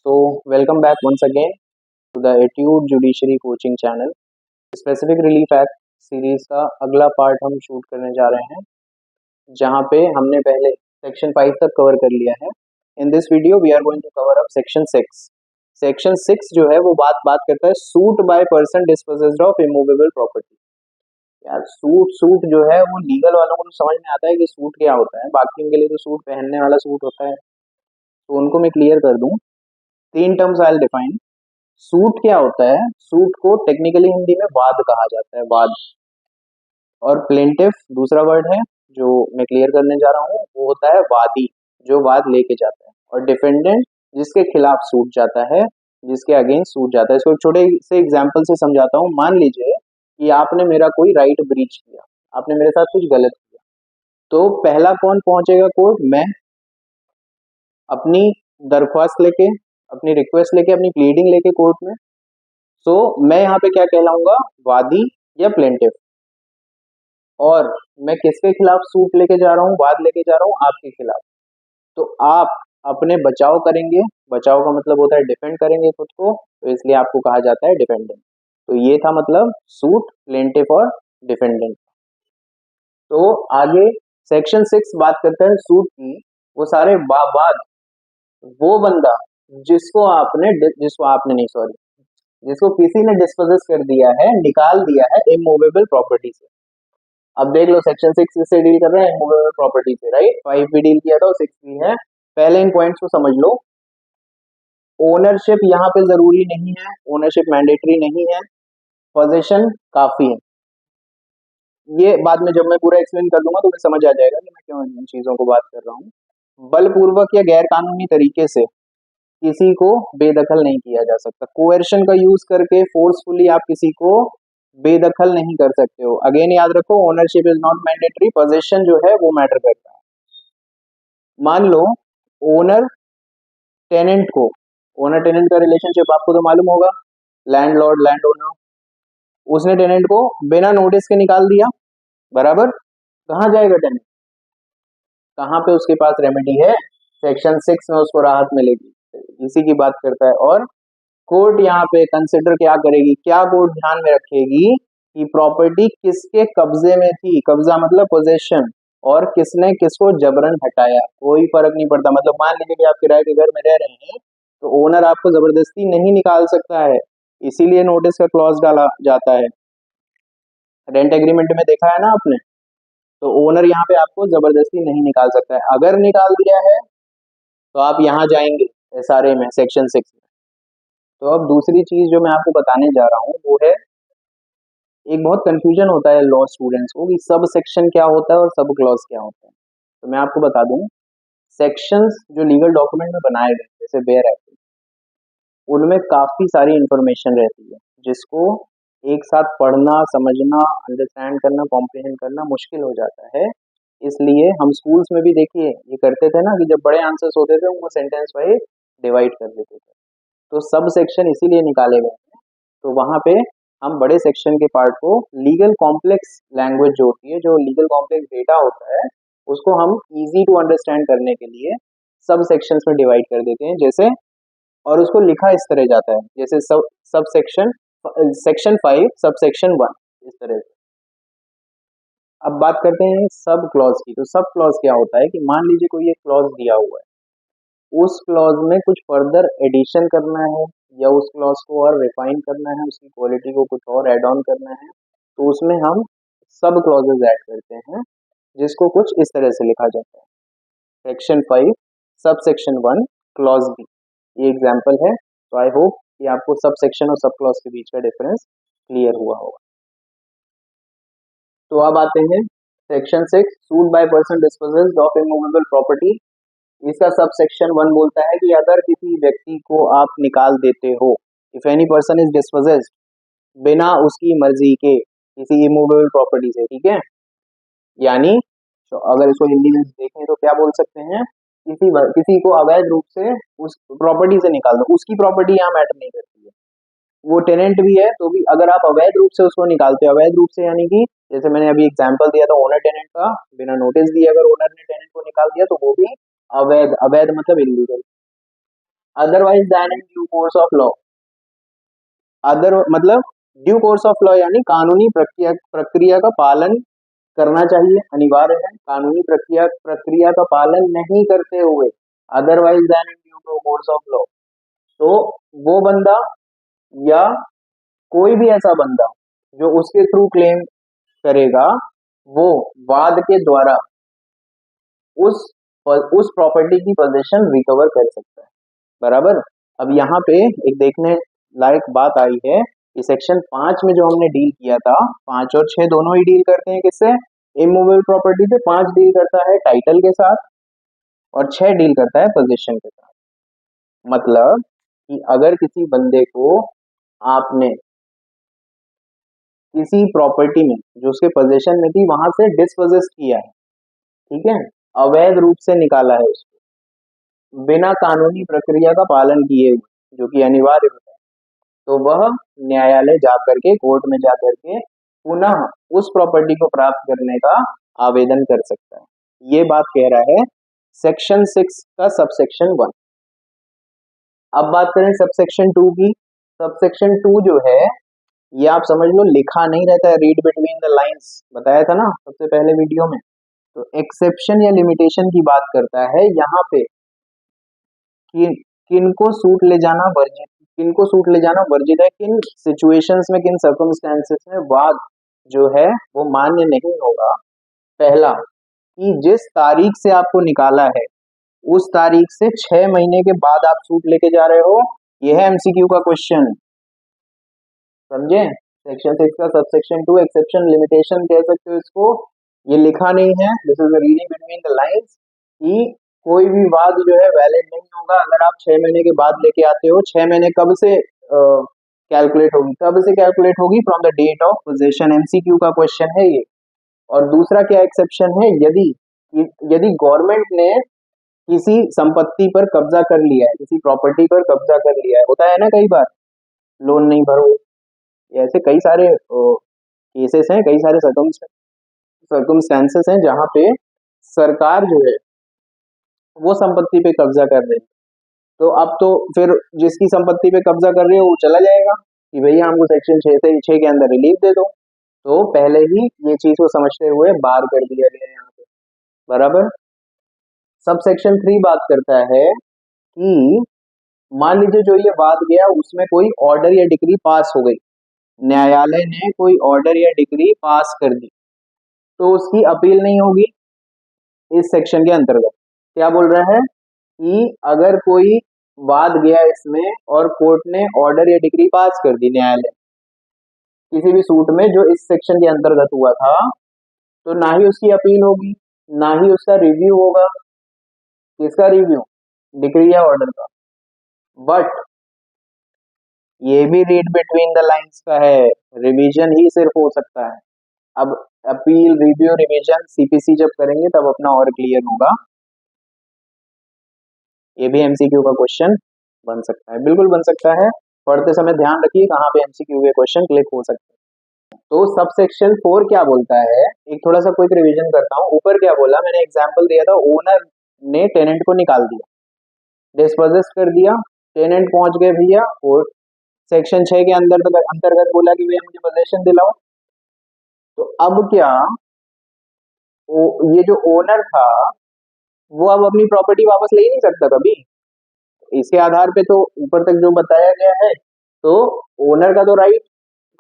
So, welcome back once again to the Etude Judiciary Coaching Channel. Specific relief act series का अगला part हम shoot करने जा रहे हैं, जहां पे हमने पहले सेक्शन 5 तक कवर कर लिया है. In this video we are going to cover up section 6. Section 6 जो है वो बात करता है suit by person dispossessed of immovable property. यार सूट जो है वो लीगल वालों को तो समझ में आता है कि सूट क्या होता है, बाकी उनके लिए तो सूट पहनने वाला सूट होता है. तो उनको मैं क्लियर कर दूं, 3 terms I will define. Suit क्या होता है? सूट को टेक्निकली हिंदी में वाद कहा जाता है, वाद. और प्लेंटिफ दूसरा वर्ड है जो मैं क्लियर करने जा रहा हूँ, वो होता है वादी, जो वाद लेके जाता है. और डिफेंडेंट जिसके खिलाफ सूट जाता है, जिसके अगेंस्ट सूट जाता है. इसको एक छोटे से एग्जाम्पल से समझाता हूँ. मान लीजिए कि आपने मेरा कोई राइट ब्रीच किया, आपने मेरे साथ कुछ गलत किया, तो पहला कौन पहुंचेगा कोर्ट? मैं. अपनी दरख्वास्त लेके, अपनी रिक्वेस्ट लेके, अपनी प्लीडिंग लेके कोर्ट में. सो मैं यहाँ पे क्या कहलाऊंगा? वादी या प्लेंटिफ. और मैं किसके खिलाफ सूट लेके जा रहा हूँ, वाद लेके जा रहा हूँ? आपके खिलाफ. तो आप अपने बचाव करेंगे. बचाव का मतलब होता है डिफेंड करेंगे खुद को, तो इसलिए आपको कहा जाता है डिफेंडेंट. तो ये था मतलब सूट, प्लेंटिफ और डिफेंडेंट. तो आगे सेक्शन 6 बात करता है सूट की. वो सारे वाद, वो बंदा जिसको किसी ने डिस्पोजेस कर दिया है, निकाल दिया है इमूवेबल प्रॉपर्टी से. अब देख लो, सेक्शन 6 से डील कर रहे हैं इमूवेबल प्रॉपर्टी से, राइट. 5 भी डील किया था और 6 भी है. पहले इन पॉइंट्स को समझ लो. ओनरशिप यहाँ पे जरूरी नहीं है, ओनरशिप मैंडेटरी नहीं है, पोजीशन काफी है. ये बाद में जब मैं पूरा एक्सप्लेन कर दूंगा तो मुझे समझ आ जाएगा कि मैं क्यों इन चीजों को बात कर रहा हूँ. बलपूर्वक या गैर कानूनी तरीके से किसी को बेदखल नहीं किया जा सकता. कोएर्शन का यूज करके फोर्सफुली आप किसी को बेदखल नहीं कर सकते हो. अगेन याद रखो, ownership is not mandatory, position जो है वो मैटर करता है. मान लो ओनर टेनेंट को, ओनर टेनेंट का रिलेशनशिप आपको तो मालूम होगा, लैंडलॉर्ड लैंड ओनर. उसने टेनेंट को बिना नोटिस के निकाल दिया, बराबर. कहाँ जाएगा टेनेंट? कहाँ पे उसके पास रेमेडी है? सेक्शन 6 में उसको राहत मिलेगी. इसी की बात करता है. और कोर्ट यहाँ पे कंसिडर क्या करेगी, क्या कोर्ट ध्यान में रखेगी कि प्रॉपर्टी किसके कब्जे में थी. कब्जा मतलब पोजेशन. और किसने किसको जबरन हटाया, कोई फर्क नहीं पड़ता. मतलब मान लीजिए कि आप किराए के घर में रह रहे हैं, तो ओनर आपको जबरदस्ती नहीं निकाल सकता है, इसीलिए नोटिस का क्लॉज डाला जाता है. रेंट एग्रीमेंट में देखा है ना आपने. तो ओनर यहाँ पे आपको जबरदस्ती नहीं निकाल सकता है. अगर निकाल दिया है तो आप यहाँ जाएंगे एसआरए में, सेक्शन 6 में. तो अब दूसरी चीज जो मैं आपको बताने जा रहा हूँ वो है, एक बहुत कंफ्यूजन होता है लॉ स्टूडेंट्स को कि सब सेक्शन क्या होता है और सब क्लॉज क्या होता है. तो मैं आपको बता दूं, सेक्शंस जो लीगल डॉक्यूमेंट में बनाए गए जैसे बेयर एक्ट, उनमें काफी सारी इंफॉर्मेशन रहती है जिसको एक साथ पढ़ना, समझना, अंडरस्टैंड करना, कॉम्प्रिहेंड करना मुश्किल हो जाता है. इसलिए हम स्कूल्स में भी देखिए ये करते थे ना कि जब बड़े आंसर्स होते थे उनको सेंटेंस वाइज डिवाइड कर देते थे. तो सब सेक्शन इसीलिए निकाले गए हैं. तो वहां पे हम बड़े सेक्शन के पार्ट को लीगल कॉम्प्लेक्स लैंग्वेज जो होती है, जो लीगल कॉम्प्लेक्स डेटा होता है, उसको हम इजी टू अंडरस्टैंड करने के लिए सब सेक्शंस में डिवाइड कर देते हैं. जैसे, और उसको लिखा इस तरह जाता है जैसे sub section, section 5 subsection 1, इस तरह से. अब बात करते हैं सब क्लॉज की. तो सब क्लॉज क्या होता है कि मान लीजिए कोई एक क्लॉज दिया हुआ है, उस क्लॉज में कुछ फर्दर एडिशन करना है या उस क्लॉज को और रिफाइन करना है, उसकी क्वालिटी को कुछ और ऐड ऑन करना है, तो उसमें हम सब क्लॉजेज ऐड करते हैं, जिसको कुछ इस तरह से लिखा जाता है. Section 5 subsection 1 clause b. ये एग्जाम्पल है. तो आई होप कि आपको सब सेक्शन और सब क्लॉज के बीच का डिफरेंस क्लियर हुआ होगा. तो अब आते हैं section 6, suit by person dispossessed of immovable property. इसका सब सेक्शन 1 बोलता है कि अगर किसी व्यक्ति को आप निकाल देते हो, if any person is dispossessed, बिना उसकी मर्जी के किसी इमूवेबल प्रॉपर्टी से, ठीक है. यानी तो अगर इसको हिंदी में देखें तो क्या बोल सकते हैं, किसी को अवैध रूप से उस प्रॉपर्टी से निकाल दो. उसकी प्रॉपर्टी यहाँ मैटर नहीं करती है, वो टेनेंट भी है तो भी अगर आप अवैध रूप से उसको निकालते हो, अवैध रूप से यानी कि जैसे मैंने अभी एग्जांपल दिया था ओनर टेनेंट का, बिना नोटिस दिए अगर ओनर ने टेनेंट को निकाल दिया तो वो भी अवैध. अवैध मतलब illegal. Otherwise then in due course of law, other मतलब ड्यू कोर्स ऑफ लॉ यानी कानूनी प्रक्रिया प्रक्रिया का पालन करना चाहिए, अनिवार्य है। कानूनी प्रक्रिया प्रक्रिया का पालन नहीं करते हुए, otherwise then in due course of law, तो वो बंदा या कोई भी ऐसा बंदा जो उसके थ्रू क्लेम करेगा, वो वाद के द्वारा उस उस प्रॉपर्टी की पोजीशन रिकवर कर सकता है। बराबर। अब यहाँ पे एक देखने लायक बात आई है कि सेक्शन 5 में जो हमने डील किया था, 5 और 6 दोनों ही डील करते हैं किससे? इमूवेबल प्रॉपर्टी से। 5 डील करता है टाइटल के साथ और 6 डील करता है पोजीशन के साथ। मतलब कि अगर किसी बंदे को आपने किसी प्रॉपर्टी में जो उसके पोजीशन में थी वहां से डिस्पोजेस किया है, ठीक है, अवैध रूप से निकाला है उसको, बिना कानूनी प्रक्रिया का पालन किए हुए, जो कि अनिवार्य होता है, तो वह न्यायालय जा करके, कोर्ट में जा करके पुनः उस प्रॉपर्टी को प्राप्त करने का आवेदन कर सकता है। ये बात कह रहा है सेक्शन 6 का सबसेक्शन 1। अब बात करें सबसेक्शन 2 की। सबसेक्शन 2 जो है ये आप समझ लो लिखा नहीं रहता है, रीड बिटवीन द लाइंस, बताया था ना सबसे पहले वीडियो में। तो एक्सेप्शन या लिमिटेशन की बात करता है यहाँ पे कि किनको सूट ले जाना वर्जित, किनको सूट ले जाना वर्जित है, किन सिचुएशंस में, किन सर्कमस्टेंसेस में वाद जो है वो मान्य नहीं होगा। पहला कि जिस तारीख से आपको निकाला है उस तारीख से 6 महीने के बाद आप सूट लेके जा रहे हो, यह है एमसीक्यू का क्वेश्चन, समझे? सेक्शन 6 का सबसेक्शन 2 एक्सेप्शन लिमिटेशन कह सकते हो इसको, ये लिखा नहीं है, this is reading between the lines, कि कोई भी वाद जो है वैलिड नहीं होगा अगर आप 6 महीने के बाद लेके आते हो। 6 महीने कब से कैलकुलेट होगी? कब से कैलकुलेट होगी? From the date of position. MCQ का क्वेश्चन है ये। और दूसरा क्या एक्सेप्शन है? यदि गवर्नमेंट ने किसी संपत्ति पर कब्जा कर लिया है, किसी प्रॉपर्टी पर कब्जा कर लिया है, होता है ना कई बार, लोन नहीं भरो, ऐसे कई सारे केसेस हैं, कई सारे सर्कमस्टेंसेस हैं जहां पे सरकार जो है वो संपत्ति पे कब्जा कर रही है। तो अब तो फिर जिसकी संपत्ति पे कब्जा कर रही है वो चला जाएगा कि भैया हमको सेक्शन 6 से 6 के अंदर रिलीफ दे दो। तो पहले ही ये चीज को समझते हुए बार कर दिया गया है यहाँ पे। बराबर। सब सेक्शन 3 बात करता है कि मान लीजिए जो ये वाद गया उसमें कोई ऑर्डर या डिक्री पास हो गई, न्यायालय ने कोई ऑर्डर या डिक्री पास कर दी, तो उसकी अपील नहीं होगी इस सेक्शन के अंतर्गत। क्या बोल रहा है कि अगर कोई वाद गया इसमें और कोर्ट ने ऑर्डर या डिक्री पास कर दी, न्यायालय किसी भी सूट में जो इस सेक्शन के अंतर्गत हुआ था, तो ना ही उसकी अपील होगी, ना ही उसका रिव्यू होगा। किसका रिव्यू? डिक्री या ऑर्डर का। बट ये भी रीड बिटवीन द लाइंस का है, रिवीजन ही सिर्फ हो सकता है। अब अपील, रिव्यू, रिवीजन, सीपीसी जब करेंगे तब अपना और क्लियर होगा। ये भी एमसीक्यू का क्वेश्चन बन सकता है, बिल्कुल बन सकता है। पढ़ते समय ध्यान रखिए कहाँ पे एमसीक्यू के क्वेश्चन क्लिक हो सकते हैं। तो सब सेक्शन 4 क्या बोलता है, एक थोड़ा सा क्विक रिवीजन करता हूँ। ऊपर क्या बोला, मैंने एग्जांपल दिया था, ओनर ने टेनेंट को निकाल दिया, डिस्पोजेस कर दिया, टेनेंट पहुंच गए भैया कोर्ट, सेक्शन 6 के अंतर्गत बोला कि भैया मुझे पोजीशन दिलाओ। तो अब क्या, ये जो ओनर था वो अब अपनी प्रॉपर्टी वापस ले ही नहीं सकता कभी। इसके आधार पे तो ऊपर तक जो बताया गया है, तो ओनर का तो राइट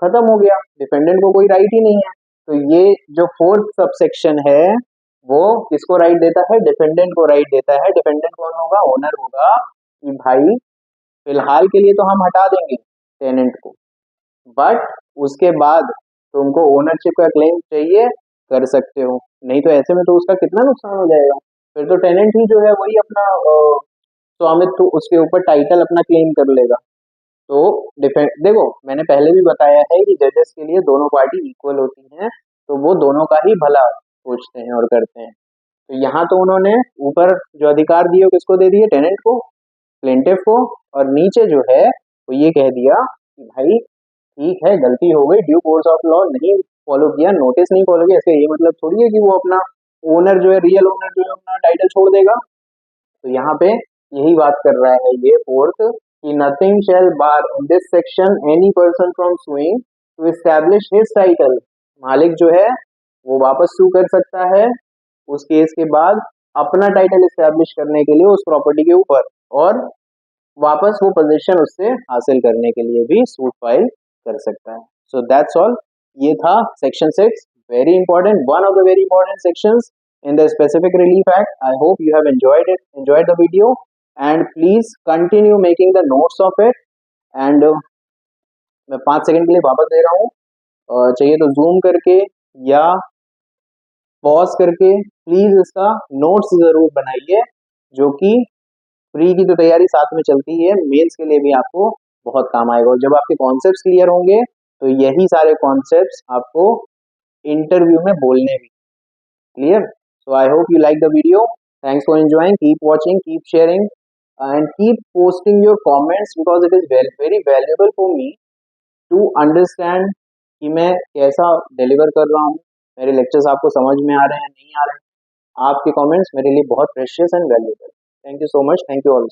खत्म हो गया, डिफेंडेंट को कोई राइट ही नहीं है। तो ये जो 4th सबसेक्शन है वो किसको राइट देता है? डिफेंडेंट को राइट देता है। डिफेंडेंट कौन होगा? ओनर होगा, कि भाई फिलहाल के लिए तो हम हटा देंगे टेनेंट को, बट उसके बाद तुमको ओनरशिप का क्लेम चाहिए कर सकते हो, नहीं तो ऐसे में तो उसका कितना नुकसान हो जाएगा। फिर तो टेनेंट ही जो है वही अपना स्वामित्व, उसके ऊपर टाइटल अपना क्लेम कर लेगा। तो देखो मैंने पहले भी बताया है कि जजेस के लिए दोनों पार्टी इक्वल होती हैं, तो वो दोनों का ही भला सोचते हैं और करते हैं। तो यहाँ तो उन्होंने ऊपर जो अधिकार दिए किसको दे दिए? टेनेंट को, प्लेंटिफ को, और नीचे जो है वो ये कह दिया कि भाई ठीक है गलती हो गई, ड्यू कोर्स ऑफ लॉ नहीं फॉलो किया, नोटिस नहीं फॉलो किया, इसका ये मतलब थोड़ी है कि वो अपना ओनर जो है, रियल ओनर जो है अपना टाइटल छोड़ देगा। तो यहाँ पे यही बात कर रहा है ये फोर्थ कि nothing shall bar in this section any person from suing to establish his title. मालिक जो है वो वापस सू कर सकता है उस केस के बाद अपना टाइटल एस्टैब्लिश करने के लिए उस प्रॉपर्टी के ऊपर, और वापस वो पोजीशन उससे हासिल करने के लिए भी सूट फाइल कर सकता है। सो दैट्स ऑल, ये था section 6, very important, one of the very important sections in the specific relief act. I hope you have enjoyed the video, and please continue making the notes of it. And मैं 5 second के लिए वापस दे रहा हूँ, चाहिए तो zoom करके या पॉज करके प्लीज इसका नोट्स जरूर बनाइए, जो कि प्री की तो तैयारी साथ में चलती है, मेंस के लिए भी आपको बहुत काम आएगा। और जब आपके कॉन्सेप्ट्स क्लियर होंगे तो यही सारे कॉन्सेप्ट्स आपको इंटरव्यू में बोलने भी clear. So I hope you like the video. Thanks for enjoying. Keep watching, keep sharing, and keep posting your comments because it is very valuable for me to understand कि मैं कैसा deliver कर रहा हूँ, मेरे लेक्चर्स आपको समझ में आ रहे हैं नहीं आ रहे हैं। आपके कमेंट्स मेरे लिए बहुत precious and valuable. Thank you so much, thank you all.